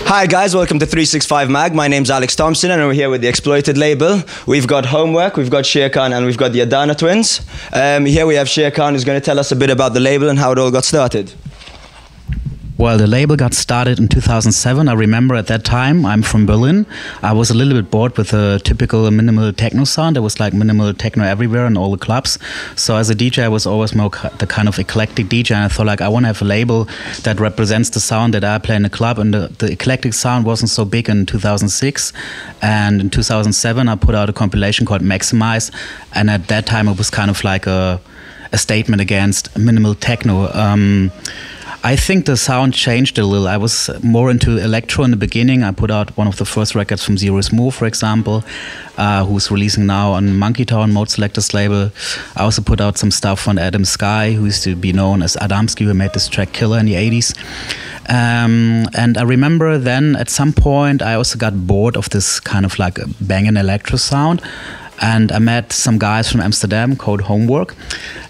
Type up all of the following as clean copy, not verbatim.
Hi guys, welcome to 365 Mag. My name's Alex Thompson and we're here with the Exploited label. We've got Homework, we've got Shir and we've got the Adana twins. Here we have Shir who's going to tell us a bit about the label and how it all got started. Well, the label got started in 2007. I remember at that time, I'm from Berlin. I was a little bit bored with the typical minimal techno sound. There was like minimal techno everywhere in all the clubs. So as a DJ, I was always more the kind of eclectic DJ. And I thought like, I want to have a label that represents the sound that I play in the club. And the eclectic sound wasn't so big in 2006. And in 2007, I put out a compilation called Maximize. And at that time, it was kind of like a statement against minimal techno. I think the sound changed a little. I was more into electro in the beginning. I put out one of the first records from Zero Smooth, for example, who's releasing now on Monkey Town, Mode Selector's label. I also put out some stuff on Adam Sky, who used to be known as Adamski, who made this track Killer in the 80s. And I remember then at some point I also got bored of this kind of like banging electro sound. And I met some guys from Amsterdam called Homework,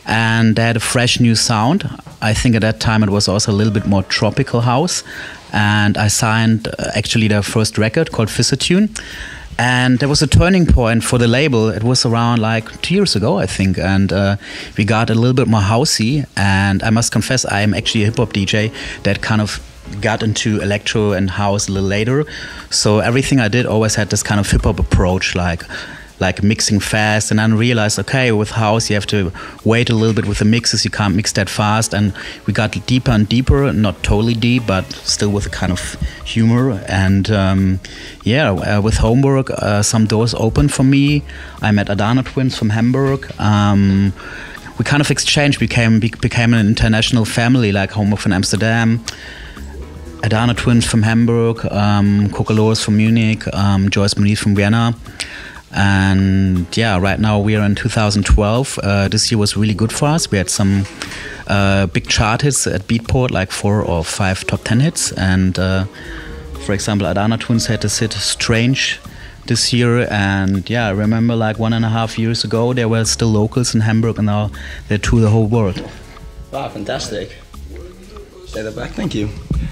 and they had a fresh new sound. I think at that time it was also a little bit more tropical house, and I signed actually their first record called Fissurtune. And there was a turning point for the label. It was around like 2 years ago, I think, and we got a little bit more housey. And I must confess, I am actually a hip-hop DJ that kind of got into electro and house a little later. So everything I did always had this kind of hip-hop approach, like mixing fast, and then realized, okay, with house you have to wait a little bit with the mixes, you can't mix that fast, and we got deeper and deeper, not totally deep, but still with a kind of humor. And with Homework, some doors opened for me. I met Adana twins from Hamburg. We kind of exchanged, became an international family, like Homework from Amsterdam, Adana twins from Hamburg, Kokolores from Munich, Joyce Moniz from Vienna. And yeah, right now we are in 2012. This year was really good for us. We had some big chart hits at Beatport, like 4 or 5 top 10 hits. And for example, Adana Twins had this hit Strange this year. And yeah, I remember like 1.5 years ago, they were still locals in Hamburg, and now they tour the whole world. Wow, fantastic. Say that back, thank you.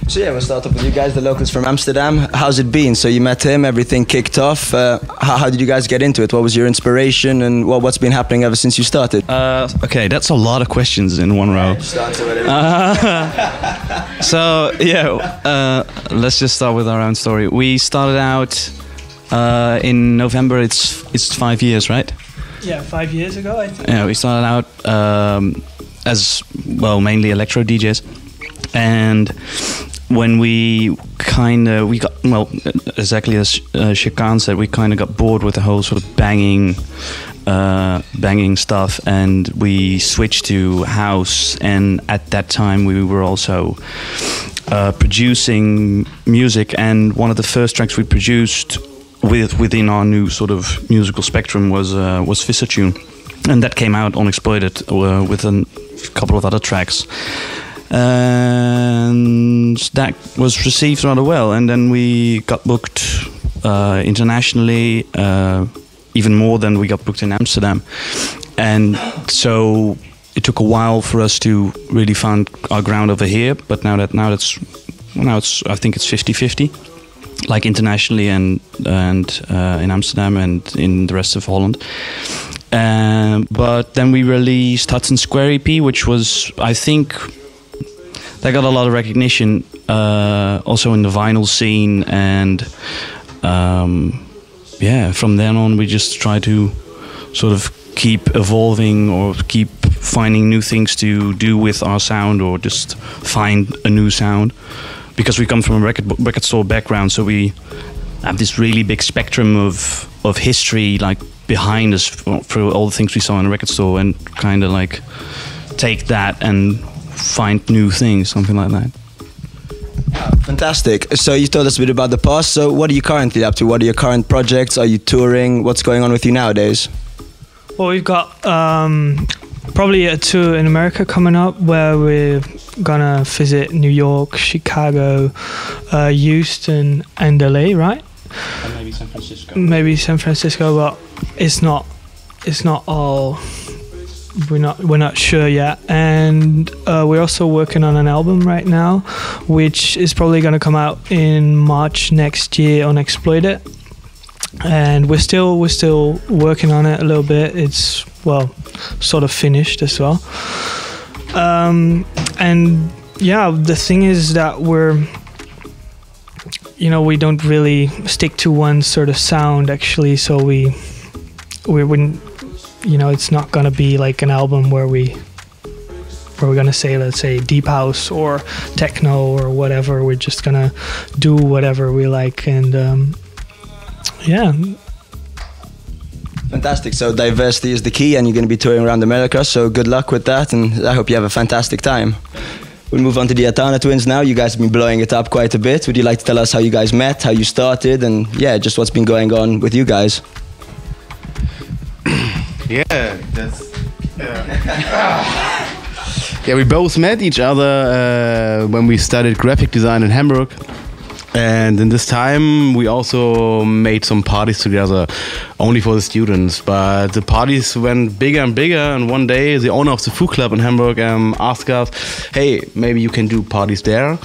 So yeah, we'll start off with you guys, the locals from Amsterdam. How's it been? So you met him, everything kicked off. How did you guys get into it? What was your inspiration, and what's been happening ever since you started? Okay, that's a lot of questions in one row. So yeah, let's just start with our own story. We started out in November. It's 5 years, right? Yeah, 5 years ago, I think. Yeah, we started out as well, mainly electro DJs. And when we got, well, exactly as Shakan said, we kind of got bored with the whole sort of banging stuff, and we switched to house. And at that time we were also producing music, and one of the first tracks we produced within our new sort of musical spectrum was Fissurtune, and that came out unexploited with a couple of other tracks. And that was received rather well, and then we got booked internationally, even more than we got booked in Amsterdam. And so it took a while for us to really find our ground over here, but now it's I think it's 50-50, like internationally and in Amsterdam and in the rest of Holland. But then we released Hudson Square EP, which was, I think, they got a lot of recognition, also in the vinyl scene, and from then on we just try to sort of keep evolving or keep finding new things to do with our sound, or just find a new sound, because we come from a record store background, so we have this really big spectrum of history like behind us for all the things we saw in a record store, and kind of like take that and find new things, something like that. Fantastic. So you told us a bit about the past. So what are you currently up to? What are your current projects? Are you touring? What's going on with you nowadays? Well, we've got probably a tour in America coming up, where we're gonna visit New York, Chicago, Houston, and LA, right? And maybe San Francisco. Maybe San Francisco, but it's not all we're not sure yet. And we're also working on an album right now, which is probably going to come out in March next year on Exploited. And we're still working on it a little bit. It's sort of finished as well. And yeah, the thing is that we don't really stick to one sort of sound actually. So we wouldn't, it's not gonna be like an album where we're gonna say, let's say, deep house or techno or whatever. We're just gonna do whatever we like, and yeah. Fantastic. So diversity is the key, and you're going to be touring around America. So good luck with that, and I hope you have a fantastic time. We'll move on to the Adana twins now. You guys have been blowing it up quite a bit. Would you like to tell us how you guys met, how you started, and yeah, just what's been going on with you guys? Yeah, yeah, we both met each other when we studied graphic design in Hamburg. And in this time, we also made some parties together, only for the students. But the parties went bigger and bigger. And one day, the owner of the food club in Hamburg asked us, "Hey, maybe you can do parties there."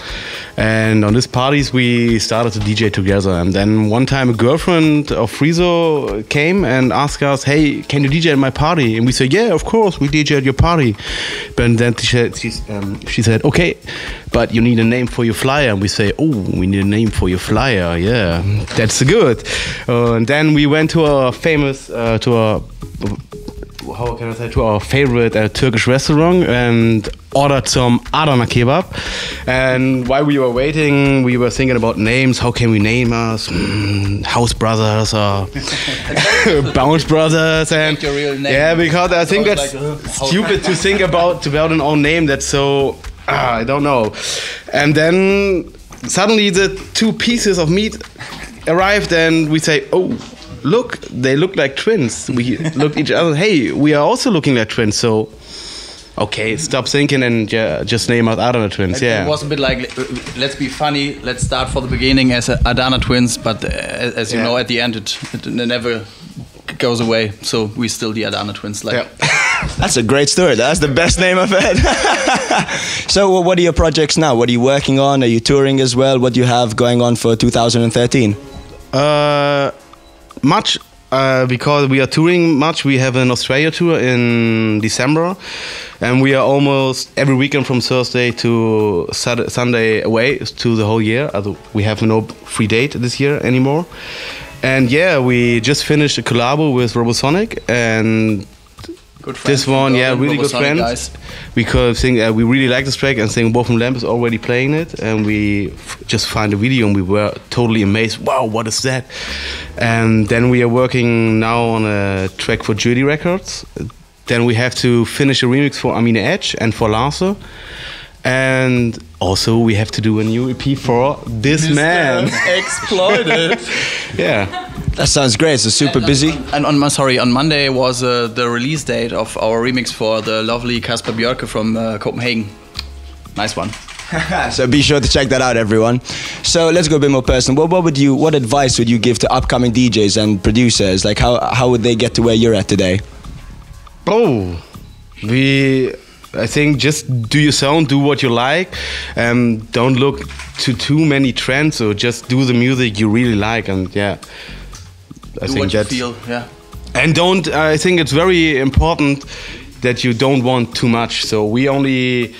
And on these parties, we started to DJ together. And then one time, a girlfriend of Friso came and asked us, "Hey, can you DJ at my party?" And we said, "Yeah, of course, we DJ at your party." But then she said, "Okay, but you need a name for your flyer." And we say, "Oh, we need a name for your flyer. Yeah, that's good." And then we went to our famous, to our favorite Turkish restaurant and ordered some Adana kebab. And while we were waiting, we were thinking about names. How can we name us? House Brothers or Bounce Brothers? And your real name. yeah, because I think that's stupid to think about an own name. That's so I don't know. And then suddenly the two pieces of meat arrived, and we say, "Oh, look, they look like twins." We looked at each other. Hey, we are also looking like twins. So, okay, stop thinking and just name us Adana twins. Yeah, it was a bit like, let's be funny. Let's start for the beginning as Adana twins, but as you know, at the end it never goes away. So we still the Adana twins. Like. Yeah. That's a great story. That's the best name I've heard. So what are your projects now? What are you working on? Are you touring as well? What do you have going on for 2013? Much, because we are touring much. We have an Australia tour in December, and we are almost every weekend from Thursday to Sunday away to the whole year. We have no free date this year anymore. And yeah, we just finished a collabo with Robosonic, and this one, yeah, really good friends. Guys. Because we really like this track, and think Wolf and Lamp is already playing it, and we just found the video and we were totally amazed. Wow, what is that? And then we are working now on a track for Judy Records. Then we have to finish a remix for Amine Edge and for Larsa. And also we have to do a new EP for this man. Exploited. Yeah. That sounds great. So super busy. And on Monday was the release date of our remix for the lovely Kasper Björke from Copenhagen. Nice one. So be sure to check that out, everyone. So let's go a bit more personal. What advice would you give to upcoming DJs and producers? Like how would they get to where you're at today? I think just do your sound, do what you like, don't look to too many trends, or just do the music you really like, and yeah, I think what you feel, yeah. And I think it's very important that you don't want too much. So we only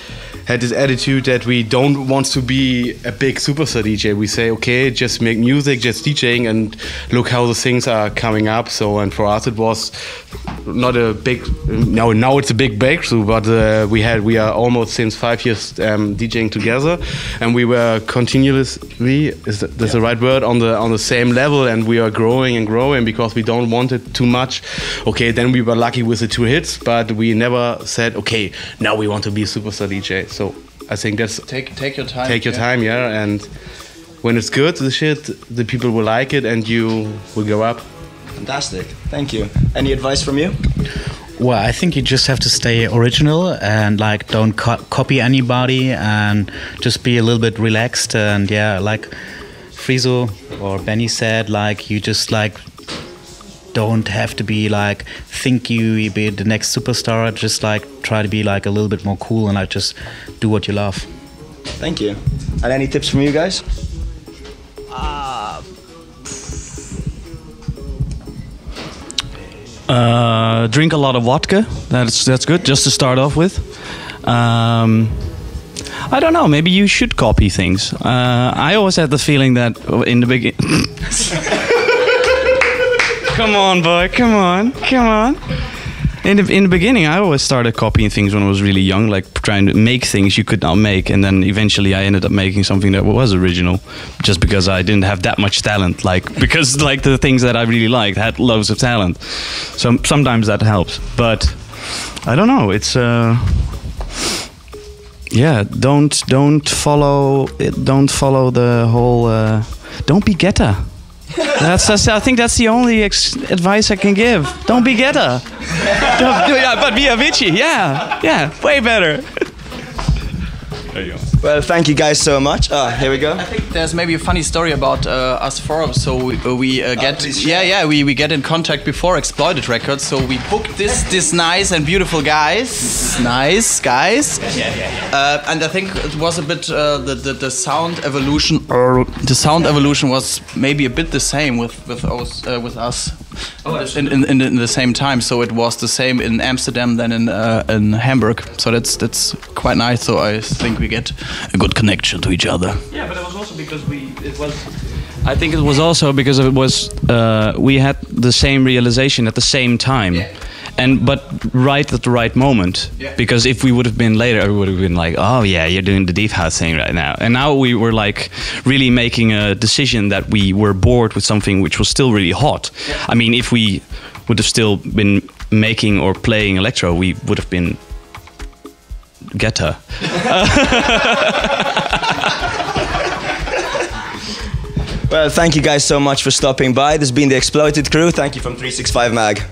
had this attitude that we don't want to be a big superstar DJ. We say, okay, just make music, just DJing, and look how the things are coming up. So, and for us it was not a big, now it's a big breakthrough, but we are almost since 5 years DJing together, and we were continuously, is that the right word, on the same level, and we are growing and growing because we don't want it too much. Okay, then we were lucky with the 2 hits, but we never said, okay, now we want to be a superstar DJ. So I think that's take your time. Take your time, yeah, and when it's good, the people will like it, and you will go up. Fantastic, thank you. Any advice from you? Well, I think you just have to stay original and like don't copy anybody, and just be a little bit relaxed. And yeah, like Friso or Benny said, like you just like don't have to be like think you be the next superstar. Just like try to be like a little bit more cool and like just do what you love. Thank you. And any tips from you guys? Drink a lot of vodka. That's good. Just to start off with. I don't know. Maybe you should copy things. I always had the feeling that in the beginning. Come on, boy. Come on. In the beginning, I always started copying things when I was really young, like trying to make things you could not make, and then eventually I ended up making something that was original, just because I didn't have that much talent. Because the things that I really liked had loads of talent. So sometimes that helps, but I don't know. It's don't follow the whole. Don't be getter. I think that's the only advice I can give. Don't be getter. But be Avicii. Yeah, way better. There you go. Well, thank you guys so much. Here we go. I think there's maybe a funny story about us four. So we get we get in contact before Exploited Records. So we booked this nice and beautiful guys, and I think it was a bit the sound evolution. The sound evolution was maybe a bit the same with us. In the same time, so it was the same in Amsterdam than in Hamburg. So that's quite nice. So I think we get a good connection to each other. Yeah, but it was also because I think it was also because it was we had the same realization at the same time. Yeah. But right at the right moment. Yeah. Because if we would have been later, we would have been like, oh yeah, you're doing the deep house thing right now. And now we were like really making a decision that we were bored with something which was still really hot. Yeah. I mean, if we would have still been making or playing electro, we would have been getter. Well, thank you guys so much for stopping by. This has been the Exploited crew. Thank you from 365 Mag.